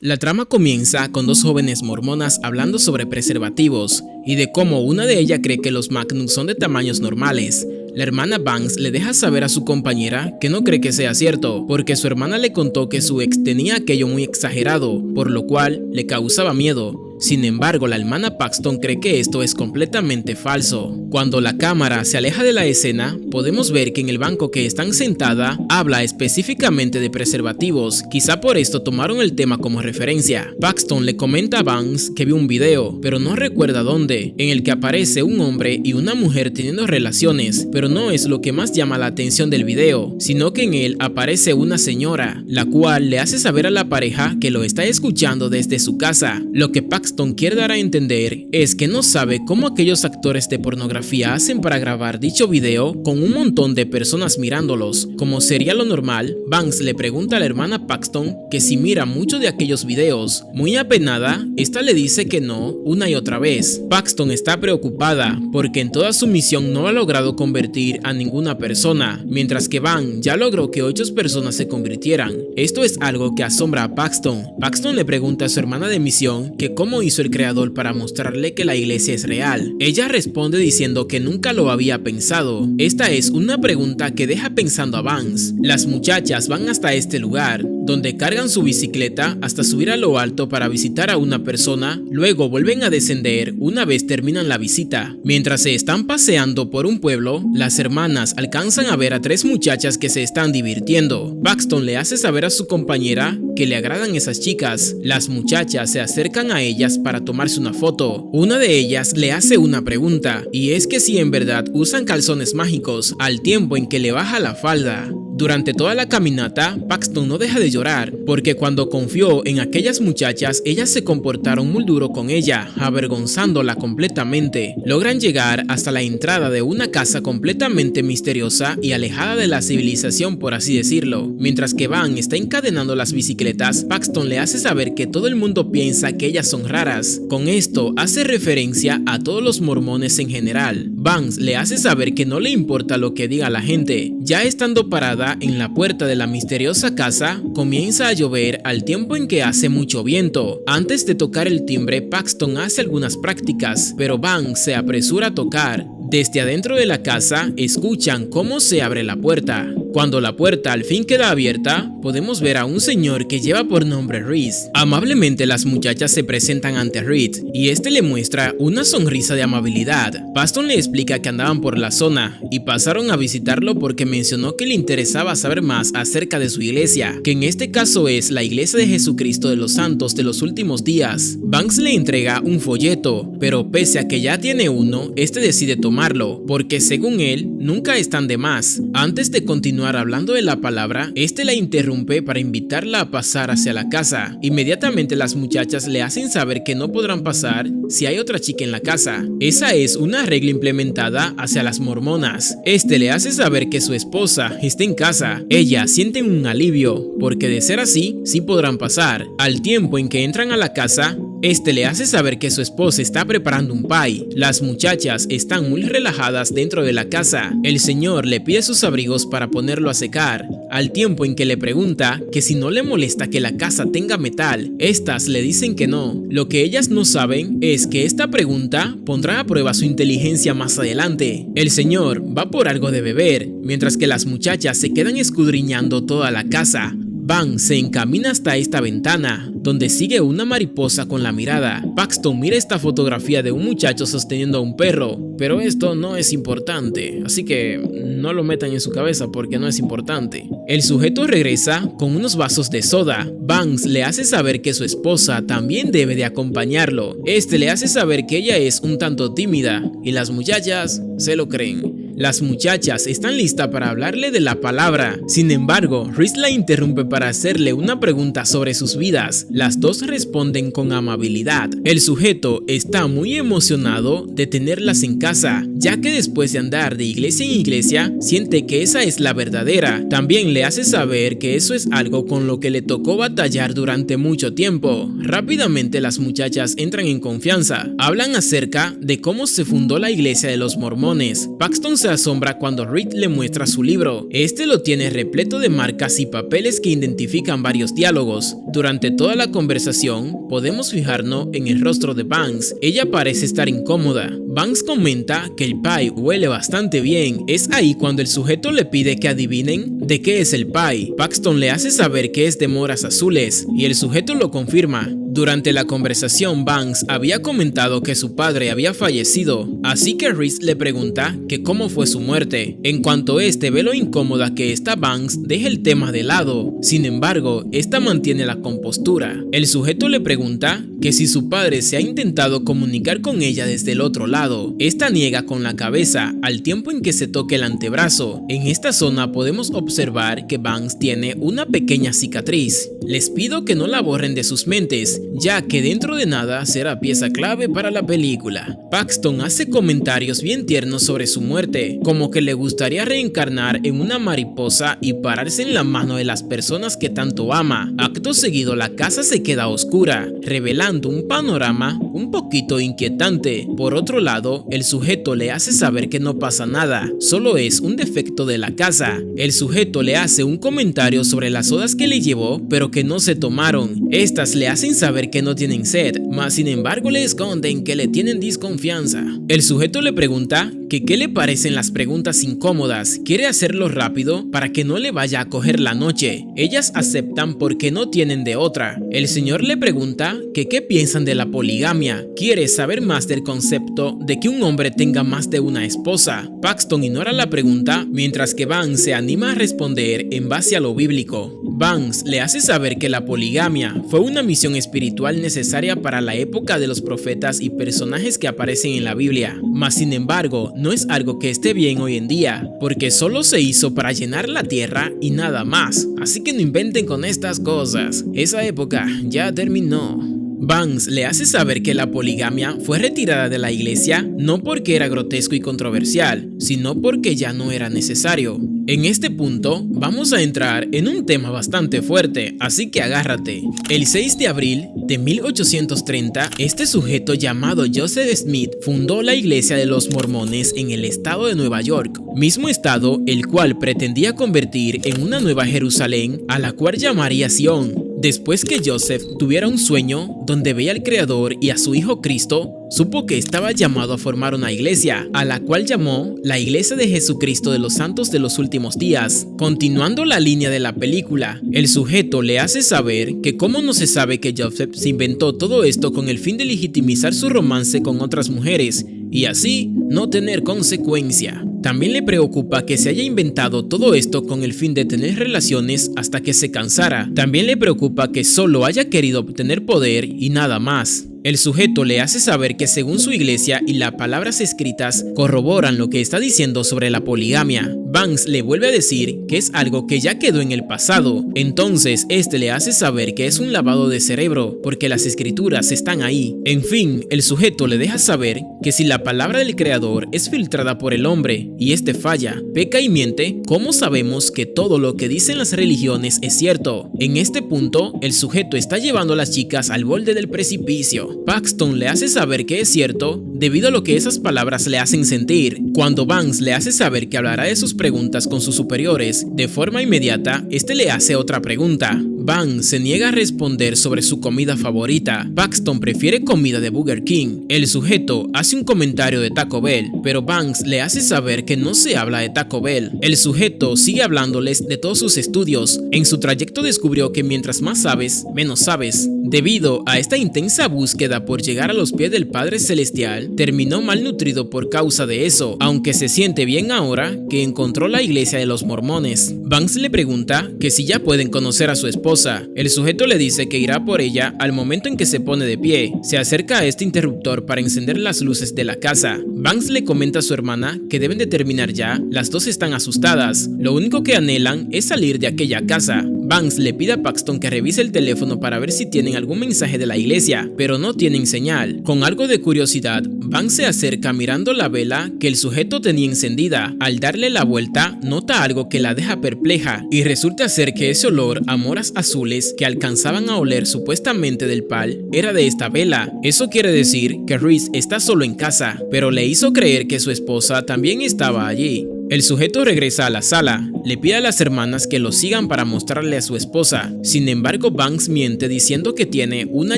La trama comienza con dos jóvenes mormonas hablando sobre preservativos y de cómo una de ellas cree que los Magnum son de tamaños normales. La hermana Banks le deja saber a su compañera que no cree que sea cierto, porque su hermana le contó que su ex tenía aquello muy exagerado, por lo cual le causaba miedo. Sin embargo, la hermana Paxton cree que esto es completamente falso. Cuando la cámara se aleja de la escena, podemos ver que en el banco que están sentada habla específicamente de preservativos, quizá por esto tomaron el tema como referencia. Paxton le comenta a Banks que vio un video, pero no recuerda dónde, en el que aparece un hombre y una mujer teniendo relaciones, pero no es lo que más llama la atención del video, sino que en él aparece una señora, la cual le hace saber a la pareja que lo está escuchando desde su casa. Lo que Paxton quiere dar a entender es que no sabe cómo aquellos actores de pornografía hacen para grabar dicho video con un montón de personas mirándolos. Como sería lo normal, Banks le pregunta a la hermana Paxton que si mira mucho de aquellos videos. Muy apenada, esta le dice que no una y otra vez. Paxton está preocupada porque en toda su misión no ha logrado convertir a ninguna persona, mientras que Van ya logró que 8 personas se convirtieran. Esto es algo que asombra a Paxton. Paxton le pregunta a su hermana de misión que cómo hizo el creador para mostrarle que la iglesia es real. Ella responde diciendo que nunca lo había pensado. Esta es una pregunta que deja pensando a Banks. Las muchachas van hasta este lugar, donde cargan su bicicleta hasta subir a lo alto para visitar a una persona, luego vuelven a descender una vez terminan la visita. Mientras se están paseando por un pueblo, las hermanas alcanzan a ver a 3 muchachas que se están divirtiendo. Paxton le hace saber a su compañera que le agradan esas chicas. Las muchachas se acercan a ellas para tomarse una foto. Una de ellas le hace una pregunta, y es que si en verdad usan calzones mágicos al tiempo en que le baja la falda. Durante toda la caminata, Paxton no deja de llorar, porque cuando confió en aquellas muchachas, ellas se comportaron muy duro con ella, avergonzándola completamente. Logran llegar hasta la entrada de una casa completamente misteriosa y alejada de la civilización, por así decirlo. Mientras que Van está encadenando las bicicletas, Paxton le hace saber que todo el mundo piensa que ellas son raras. Con esto hace referencia a todos los mormones en general. Vance le hace saber que no le importa lo que diga la gente. Ya estando parada en la puerta de la misteriosa casa, comienza a llover al tiempo en que hace mucho viento. Antes de tocar el timbre, Paxton hace algunas prácticas, pero Vance se apresura a tocar. Desde adentro de la casa, escuchan cómo se abre la puerta. Cuando la puerta al fin queda abierta, podemos ver a un señor que lleva por nombre Reese. Amablemente las muchachas se presentan ante Reese y este le muestra una sonrisa de amabilidad. Paxton le explica que andaban por la zona y pasaron a visitarlo porque mencionó que le interesaba saber más acerca de su iglesia, que en este caso es la Iglesia de Jesucristo de los Santos de los Últimos Días. Banks le entrega un folleto, pero pese a que ya tiene uno, este decide tomarlo, porque según él, nunca están de más. Antes de continuar hablando de la palabra, este la interrumpe para invitarla a pasar hacia la casa. Inmediatamente las muchachas le hacen saber que no podrán pasar si hay otra chica en la casa. Esa es una regla implementada hacia las mormonas. Este le hace saber que su esposa está en casa. Ellas sienten un alivio, porque de ser así, sí podrán pasar. Al tiempo en que entran a la casa, este le hace saber que su esposa está preparando un pie. Las muchachas están muy relajadas dentro de la casa. El señor le pide sus abrigos para ponerlo a secar, al tiempo en que le pregunta que si no le molesta que la casa tenga metal. Estas le dicen que no. Lo que ellas no saben es que esta pregunta pondrá a prueba su inteligencia más adelante. El señor va por algo de beber, mientras que las muchachas se quedan escudriñando toda la casa. Van se encamina hasta esta ventana, donde sigue una mariposa con la mirada. Paxton mira esta fotografía de un muchacho sosteniendo a un perro, pero esto no es importante, así que no lo metan en su cabeza porque no es importante. El sujeto regresa con unos vasos de soda. Vance le hace saber que su esposa también debe de acompañarlo. Este le hace saber que ella es un tanto tímida y las muchachas se lo creen. Las muchachas están listas para hablarle de la palabra. Sin embargo, Reese la interrumpe para hacerle una pregunta sobre sus vidas. Las dos responden con amabilidad. El sujeto está muy emocionado de tenerlas en casa, ya que después de andar de iglesia en iglesia, siente que esa es la verdadera. También le hace saber que eso es algo con lo que le tocó batallar durante mucho tiempo. Rápidamente las muchachas entran en confianza. Hablan acerca de cómo se fundó la iglesia de los mormones. Paxton se se asombra cuando Reed le muestra su libro. Este lo tiene repleto de marcas y papeles que identifican varios diálogos. Durante toda la conversación podemos fijarnos en el rostro de Banks. Ella parece estar incómoda. Banks comenta que el pie huele bastante bien. Es ahí cuando el sujeto le pide que adivinen de qué es el pie. Paxton le hace saber que es de moras azules y el sujeto lo confirma. Durante la conversación, Banks había comentado que su padre había fallecido, así que Reese le pregunta que cómo fue su muerte. En cuanto este ve lo incómoda que está Banks, deja el tema de lado. Sin embargo, esta mantiene la compostura. El sujeto le pregunta que si su padre se ha intentado comunicar con ella desde el otro lado. Esta niega con la cabeza al tiempo en que se toca el antebrazo. En esta zona podemos observar que Banks tiene una pequeña cicatriz. Les pido que no la borren de sus mentes, ya que dentro de nada será pieza clave para la película. Paxton hace comentarios bien tiernos sobre su muerte, como que le gustaría reencarnar en una mariposa y pararse en la mano de las personas que tanto ama. Acto seguido, la casa se queda oscura, revelando un panorama un poquito inquietante. Por otro lado, el sujeto le hace saber que no pasa nada, solo es un defecto de la casa. El sujeto le hace un comentario sobre las sodas que le llevó, pero que no se tomaron. Estas le hacen saber que no tienen sed, mas sin embargo le esconden que le tienen desconfianza. El sujeto le pregunta que qué le parecen las preguntas incómodas, quiere hacerlo rápido para que no le vaya a coger la noche. Ellas aceptan porque no tienen de otra. El señor le pregunta que qué piensan de la poligamia, quiere saber más del concepto de que un hombre tenga más de una esposa. Paxton ignora la pregunta mientras que Banks se anima a responder en base a lo bíblico. Banks le hace saber que la poligamia fue una misión espiritual necesaria para la época de los profetas y personajes que aparecen en la Biblia, mas sin embargo no es algo que esté bien hoy en día, porque solo se hizo para llenar la tierra y nada más, así que no inventen con estas cosas, esa época ya terminó. Banks le hace saber que la poligamia fue retirada de la iglesia no porque era grotesco y controversial, sino porque ya no era necesario. En este punto vamos a entrar en un tema bastante fuerte, así que agárrate. El 6 de abril de 1830, este sujeto llamado Joseph Smith fundó la Iglesia de los Mormones en el estado de Nueva York, mismo estado el cual pretendía convertir en una nueva Jerusalén a la cual llamaría Sion. Después que Joseph tuviera un sueño donde veía al Creador y a su Hijo Cristo, supo que estaba llamado a formar una iglesia, a la cual llamó la Iglesia de Jesucristo de los Santos de los Últimos Días. Continuando la línea de la película, el sujeto le hace saber que cómo no se sabe que Joseph se inventó todo esto con el fin de legitimizar su romance con otras mujeres y así no tener consecuencia. También le preocupa que se haya inventado todo esto con el fin de tener relaciones hasta que se cansara. También le preocupa que solo haya querido obtener poder y nada más. El sujeto le hace saber que según su iglesia y las palabras escritas corroboran lo que está diciendo sobre la poligamia. Banks le vuelve a decir que es algo que ya quedó en el pasado. Entonces este le hace saber que es un lavado de cerebro porque las escrituras están ahí. En fin, el sujeto le deja saber que si la palabra del Creador es filtrada por el hombre y este falla, peca y miente, ¿cómo sabemos que todo lo que dicen las religiones es cierto? En este punto, el sujeto está llevando a las chicas al borde del precipicio. Paxton le hace saber que es cierto debido a lo que esas palabras le hacen sentir. Cuando Banks le hace saber que hablará de sus preguntas con sus superiores, de forma inmediata, este le hace otra pregunta. Banks se niega a responder sobre su comida favorita. Paxton prefiere comida de Burger King. El sujeto hace un comentario de Taco Bell, pero Banks le hace saber que no se habla de Taco Bell. El sujeto sigue hablándoles de todos sus estudios. En su trayecto descubrió que mientras más sabes, menos sabes. Debido a esta intensa búsqueda por llegar a los pies del Padre Celestial, terminó malnutrido por causa de eso, aunque se siente bien ahora que encontró la iglesia de los mormones. Banks le pregunta que si ya pueden conocer a su esposa. El sujeto le dice que irá por ella al momento en que se pone de pie. Se acerca a este interruptor para encender las luces de la casa. Banks le comenta a su hermana que deben de terminar ya, las dos están asustadas. Lo único que anhelan es salir de aquella casa. Banks le pide a Paxton que revise el teléfono para ver si tienen algún mensaje de la iglesia, pero no tienen señal. Con algo de curiosidad, Banks se acerca mirando la vela que el sujeto tenía encendida. Al darle la vuelta, nota algo que la deja perpleja y resulta ser que ese olor a moras azules que alcanzaban a oler supuestamente del pal era de esta vela. Eso quiere decir que Reese está solo en casa, pero le hizo creer que su esposa también estaba allí. El sujeto regresa a la sala, le pide a las hermanas que lo sigan para mostrarle a su esposa. Sin embargo, Banks miente diciendo que tiene una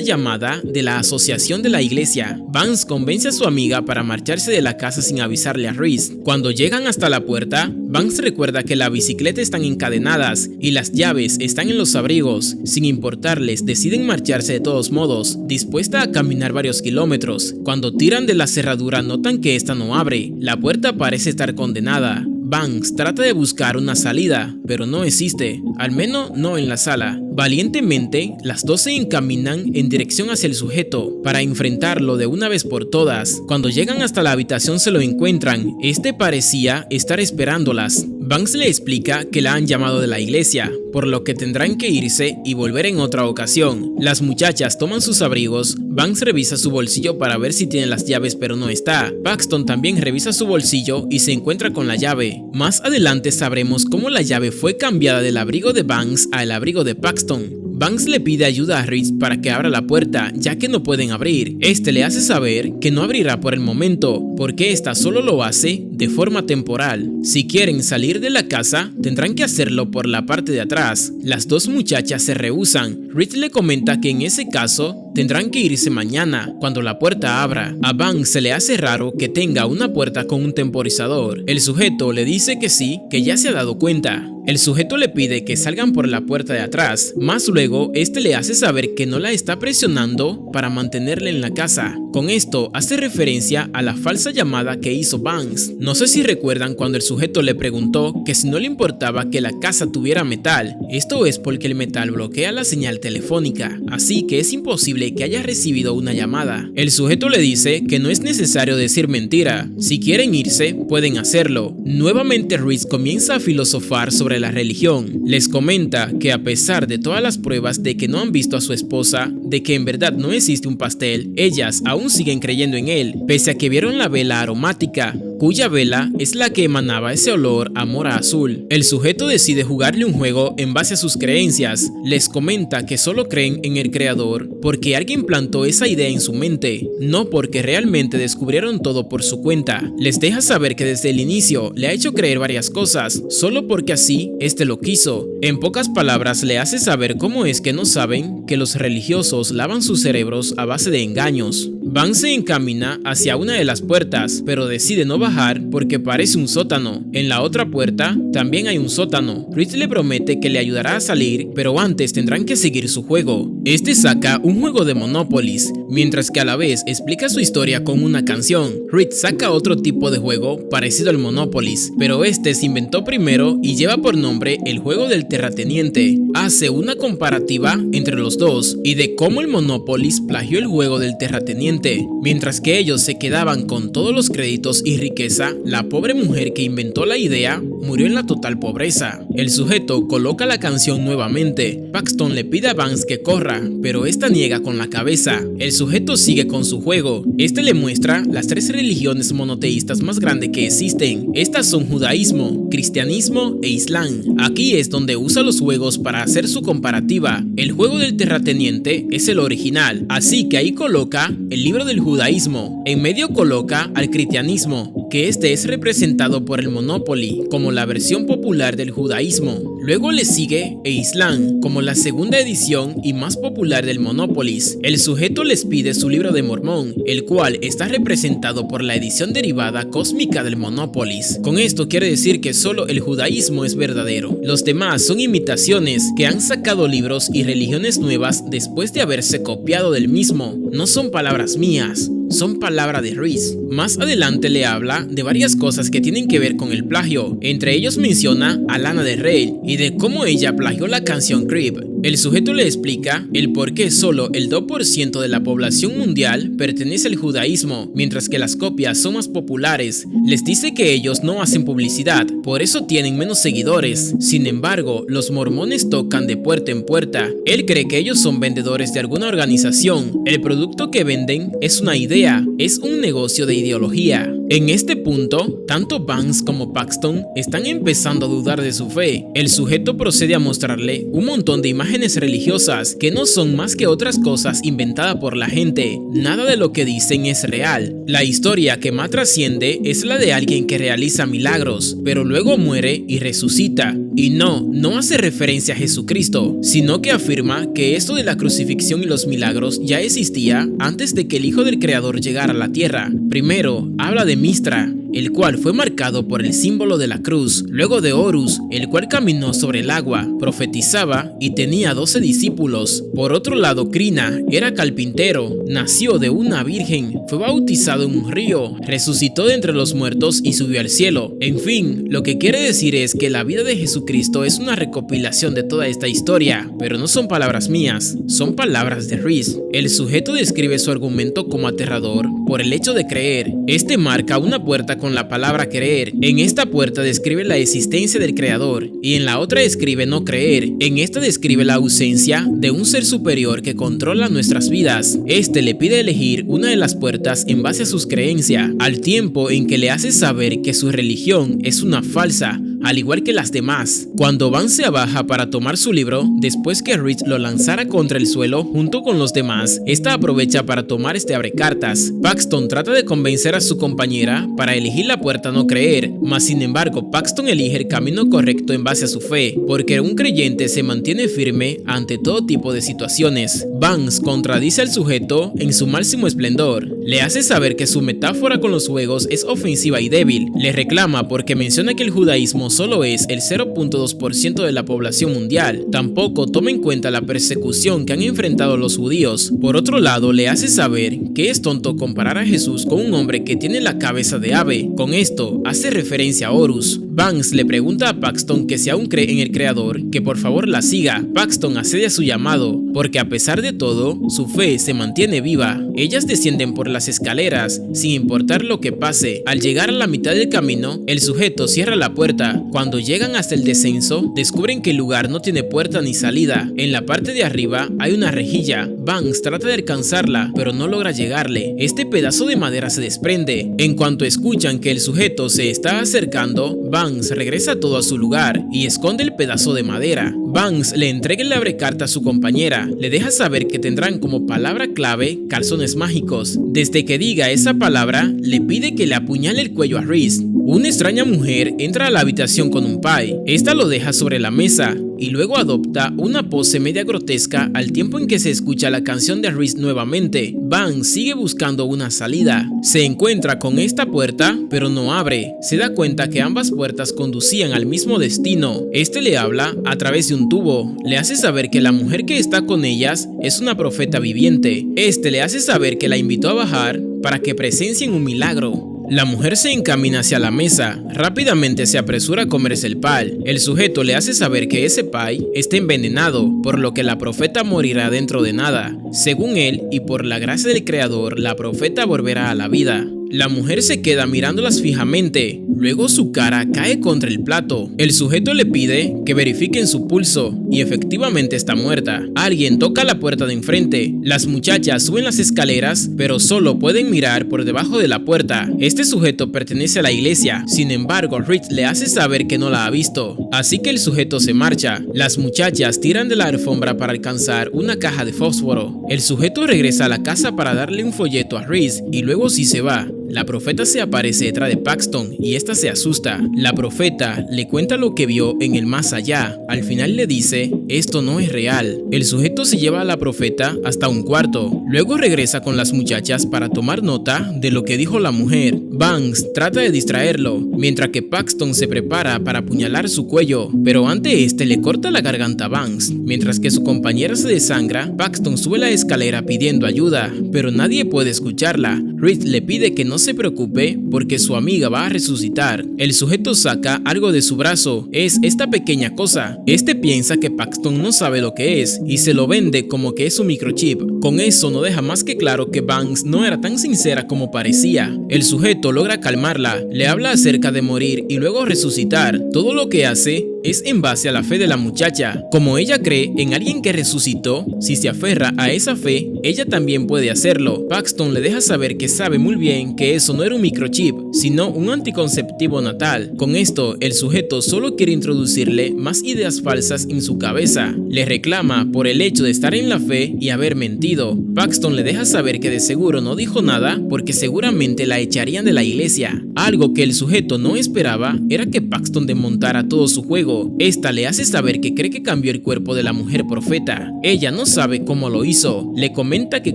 llamada de la asociación de la iglesia. Banks convence a su amiga para marcharse de la casa sin avisarle a Reese. Cuando llegan hasta la puerta, Banks recuerda que la bicicleta están encadenadas y las llaves están en los abrigos. Sin importarles, deciden marcharse de todos modos, dispuesta a caminar varios kilómetros. Cuando tiran de la cerradura, notan que esta no abre. La puerta parece estar condenada. Banks trata de buscar una salida, pero no existe, al menos no en la sala. Valientemente, las dos se encaminan en dirección hacia el sujeto para enfrentarlo de una vez por todas. Cuando llegan hasta la habitación se lo encuentran, este parecía estar esperándolas. Banks le explica que la han llamado de la iglesia, por lo que tendrán que irse y volver en otra ocasión. Las muchachas toman sus abrigos, Banks revisa su bolsillo para ver si tiene las llaves pero no está. Paxton también revisa su bolsillo y se encuentra con la llave. Más adelante sabremos cómo la llave fue cambiada del abrigo de Banks al abrigo de Paxton. Banks le pide ayuda a Reese para que abra la puerta, ya que no pueden abrir. Este le hace saber que no abrirá por el momento, porque esta solo lo hace de forma temporal. Si quieren salir de la casa, tendrán que hacerlo por la parte de atrás. Las dos muchachas se rehúsan. Reese le comenta que en ese caso tendrán que irse mañana, cuando la puerta abra. A Banks se le hace raro que tenga una puerta con un temporizador. El sujeto le dice que sí, que ya se ha dado cuenta. El sujeto le pide que salgan por la puerta de atrás, más luego este le hace saber que no la está presionando para mantenerla en la casa. Con esto hace referencia a la falsa llamada que hizo Banks. No sé si recuerdan cuando el sujeto le preguntó que si no le importaba que la casa tuviera metal. Esto es porque el metal bloquea la señal telefónica, así que es imposible que haya recibido una llamada. El sujeto le dice que no es necesario decir mentira. Si quieren irse, pueden hacerlo. Nuevamente Reese comienza a filosofar sobre la religión. Les comenta que a pesar de todas las pruebas de que no han visto a su esposa, de que en verdad no existe un pastel, ellas aún siguen creyendo en él, pese a que vieron la vela aromática, cuya vela es la que emanaba ese olor a mora azul. El sujeto decide jugarle un juego en base a sus creencias. Les comenta que solo creen en el creador porque alguien plantó esa idea en su mente, no porque realmente descubrieron todo por su cuenta. Les deja saber que desde el inicio le ha hecho creer varias cosas, solo porque así este lo quiso. En pocas palabras le hace saber cómo es que no saben que los religiosos lavan sus cerebros a base de engaños. Banks se encamina hacia una de las puertas, pero decide no bajar porque parece un sótano. En la otra puerta también hay un sótano. Reese le promete que le ayudará a salir, pero antes tendrán que seguir su juego. Este saca un juego de Monopolis, mientras que a la vez explica su historia con una canción. Reese saca otro tipo de juego parecido al Monopolis, pero este se inventó primero y lleva por nombre el juego del terrateniente. Hace una comparativa entre los dos y de cómo el Monopolis plagió el juego del terrateniente. Mientras que ellos se quedaban con todos los créditos y riqueza, la pobre mujer que inventó la idea murió en la total pobreza. El sujeto coloca la canción nuevamente. Paxton le pide a Banks que corra, pero esta niega con la cabeza. El sujeto sigue con su juego. Este le muestra las tres religiones monoteístas más grandes que existen. Estas son judaísmo, cristianismo e islam. Aquí es donde usa los juegos para hacer su comparativa. El juego del terrateniente es el original, así que ahí coloca el libro del judaísmo. En medio coloca al cristianismo, que este es representado por el Monopoly como la versión popular del judaísmo. Luego le sigue e Islam como la segunda edición y más popular del Monopolis. El sujeto les pide su libro de Mormón, el cual está representado por la edición derivada cósmica del Monopolis. Con esto quiere decir que solo el judaísmo es verdadero. Los demás son imitaciones que han sacado libros y religiones nuevas después de haberse copiado del mismo. No son palabras mías, son palabras de Reese. Más adelante le habla de varias cosas que tienen que ver con el plagio. Entre ellos menciona a Lana del Rey y de cómo ella plagió la canción Creep. El sujeto le explica el por qué solo el 2% de la población mundial pertenece al judaísmo, mientras que las copias son más populares. Les dice que ellos no hacen publicidad, por eso tienen menos seguidores. Sin embargo, los mormones tocan de puerta en puerta. Él cree que ellos son vendedores de alguna organización. El producto que venden es una idea, es un negocio de ideología. En este punto, tanto Banks como Paxton están empezando a dudar de su fe. El sujeto procede a mostrarle un montón de imágenes religiosas que no son más que otras cosas inventadas por la gente. Nada de lo que dicen es real. La historia que más trasciende es la de alguien que realiza milagros, pero luego muere y resucita. Y no hace referencia a Jesucristo, sino que afirma que esto de la crucifixión y los milagros ya existía antes de que el Hijo del Creador llegara a la tierra. Primero, habla de Mistra, el cual fue marcado por el símbolo de la cruz, luego de Horus, el cual caminó sobre el agua, profetizaba y tenía 12 discípulos. Por otro lado, Krina era carpintero, nació de una virgen, fue bautizado en un río, resucitó de entre los muertos y subió al cielo. En fin, lo que quiere decir es que la vida de Jesucristo es una recopilación de toda esta historia, pero no son palabras mías, son palabras de Rees. El sujeto describe su argumento como aterrador por el hecho de creer. Este marca una puerta con la palabra creer. En esta puerta describe la existencia del creador y en la otra describe no creer. En esta describe la ausencia de un ser superior que controla nuestras vidas. Este le pide elegir una de las puertas en base a sus creencias, al tiempo en que le hace saber que su religión es una falsa, al igual que las demás. Cuando Van se abaja para tomar su libro, después que Rich lo lanzara contra el suelo junto con los demás, esta aprovecha para tomar este abrecartas. Paxton trata de convencer a su compañera para elegir la puerta no creer, mas sin embargo Paxton elige el camino correcto en base a su fe, porque un creyente se mantiene firme ante todo tipo de situaciones. Vance contradice al sujeto en su máximo esplendor. Le hace saber que su metáfora con los juegos es ofensiva y débil. Le reclama porque menciona que el judaísmo solo es el 0.2% de la población mundial. Tampoco toma en cuenta la persecución que han enfrentado los judíos. Por otro lado, le hace saber que es tonto comparar a Jesús con un hombre que tiene la cabeza de ave. Con esto, hace referencia a Horus. Vance le pregunta a Paxton que si aún cree en el creador, que por favor la siga. Paxton accede a su llamado, porque a pesar de todo, su fe se mantiene viva. Ellas descienden por las escaleras, sin importar lo que pase. Al llegar a la mitad del camino, el sujeto cierra la puerta. Cuando llegan hasta el descenso, descubren que el lugar no tiene puerta ni salida. En la parte de arriba hay una rejilla. Vance trata de alcanzarla, pero no logra llegarle. Este pedazo de madera se desprende. En cuanto escuchan que el sujeto se está acercando, Vance regresa todo a su lugar y esconde el pedazo de madera. Vance le entrega el abrecarta a su compañera, le deja saber que tendrán como palabra clave calzones mágicos. Desde que diga esa palabra, le pide que le apuñale el cuello a Reese. Una extraña mujer entra a la habitación con un pie. Esta lo deja sobre la mesa y luego adopta una pose media grotesca al tiempo en que se escucha la canción de Reese nuevamente. Vance sigue buscando una salida. Se encuentra con esta puerta, pero no abre. Se da cuenta que ambas puertas conducían al mismo destino. Este le habla a través de un tubo. Le hace saber que la mujer que está con ellas es una profeta viviente. Este le hace saber que la invitó a bajar para que presencien un milagro. La mujer se encamina hacia la mesa, rápidamente se apresura a comerse el pie. El sujeto le hace saber que ese pie está envenenado, por lo que la profeta morirá dentro de nada. Según él, y por la gracia del creador, la profeta volverá a la vida. La mujer se queda mirándolas fijamente, luego su cara cae contra el plato. El sujeto le pide que verifiquen su pulso y efectivamente está muerta. Alguien toca la puerta de enfrente. Las muchachas suben las escaleras, pero solo pueden mirar por debajo de la puerta. Este sujeto pertenece a la iglesia, sin embargo Rich le hace saber que no la ha visto, así que el sujeto se marcha. Las muchachas tiran de la alfombra para alcanzar una caja de fósforo. El sujeto regresa a la casa para darle un folleto a Reese y luego sí se va. La profeta se aparece detrás de Paxton y esta se asusta. La profeta le cuenta lo que vio en el más allá. Al final le dice, esto no es real. El sujeto se lleva a la profeta hasta un cuarto. Luego regresa con las muchachas para tomar nota de lo que dijo la mujer. Vance trata de distraerlo, mientras que Paxton se prepara para apuñalar su cuello, pero ante este le corta la garganta a Vance. Mientras que su compañera se desangra, Paxton sube la escalera pidiendo ayuda, pero nadie puede escucharla. Reed le pide que no se preocupe porque su amiga va a resucitar. El sujeto saca algo de su brazo, es esta pequeña cosa. Este piensa que Paxton no sabe lo que es y se lo vende como que es un microchip. Con eso no deja más que claro que Banks no era tan sincera como parecía. El sujeto logra calmarla, le habla acerca de morir y luego resucitar. Todo lo que hace es en base a la fe de la muchacha. Como ella cree en alguien que resucitó, si se aferra a esa fe, ella también puede hacerlo. Paxton le deja saber que sabe muy bien que eso no era un microchip, sino un anticonceptivo natal. Con esto, el sujeto solo quiere introducirle más ideas falsas en su cabeza. Le reclama por el hecho de estar en la fe y haber mentido. Paxton le deja saber que de seguro no dijo nada porque seguramente la echarían de la iglesia. Algo que el sujeto no esperaba era que Paxton desmontara todo su juego. Esta le hace saber que cree que cambió el cuerpo de la mujer profeta. Ella no sabe cómo lo hizo. Le comenta que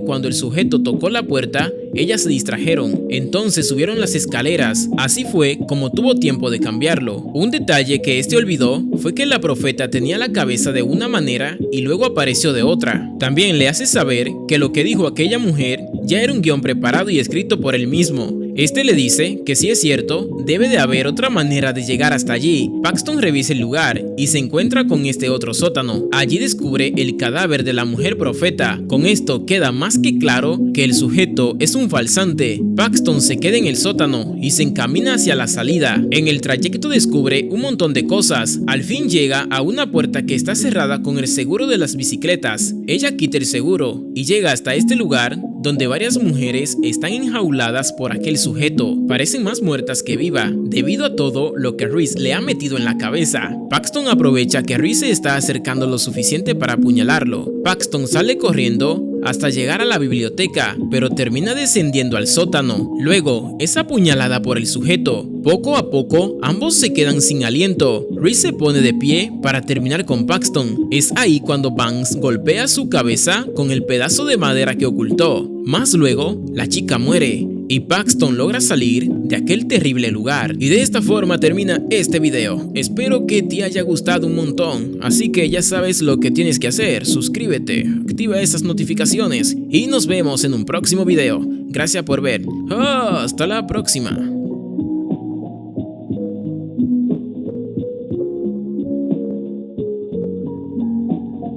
cuando el sujeto tocó la puerta, ellas se distrajeron, entonces subieron las escaleras. Así fue como tuvo tiempo de cambiarlo. Un detalle que este olvidó fue que la profeta tenía la cabeza de una manera y luego apareció de otra. También le hace saber que lo que dijo aquella mujer ya era un guión preparado y escrito por él mismo. Este le dice que si es cierto, debe de haber otra manera de llegar hasta allí. Paxton revisa el lugar y se encuentra con este otro sótano. Allí descubre el cadáver de la mujer profeta. Con esto queda más que claro que el sujeto es un falsante. Paxton se queda en el sótano y se encamina hacia la salida. En el trayecto descubre un montón de cosas. Al fin llega a una puerta que está cerrada con el seguro de las bicicletas. Ella quita el seguro y llega hasta este lugar donde varias mujeres están enjauladas por aquel sujeto. Parecen más muertas que viva, debido a todo lo que Reese le ha metido en la cabeza. Paxton aprovecha que Reese se está acercando lo suficiente para apuñalarlo. Paxton sale corriendo hasta llegar a la biblioteca, pero termina descendiendo al sótano. Luego es apuñalada por el sujeto. Poco a poco, ambos se quedan sin aliento. Reese se pone de pie para terminar con Paxton. Es ahí cuando Banks golpea su cabeza con el pedazo de madera que ocultó. Más luego, la chica muere y Paxton logra salir de aquel terrible lugar. Y de esta forma termina este video. Espero que te haya gustado un montón, así que ya sabes lo que tienes que hacer. Suscríbete, activa esas notificaciones y nos vemos en un próximo video. Gracias por ver. Hasta la próxima.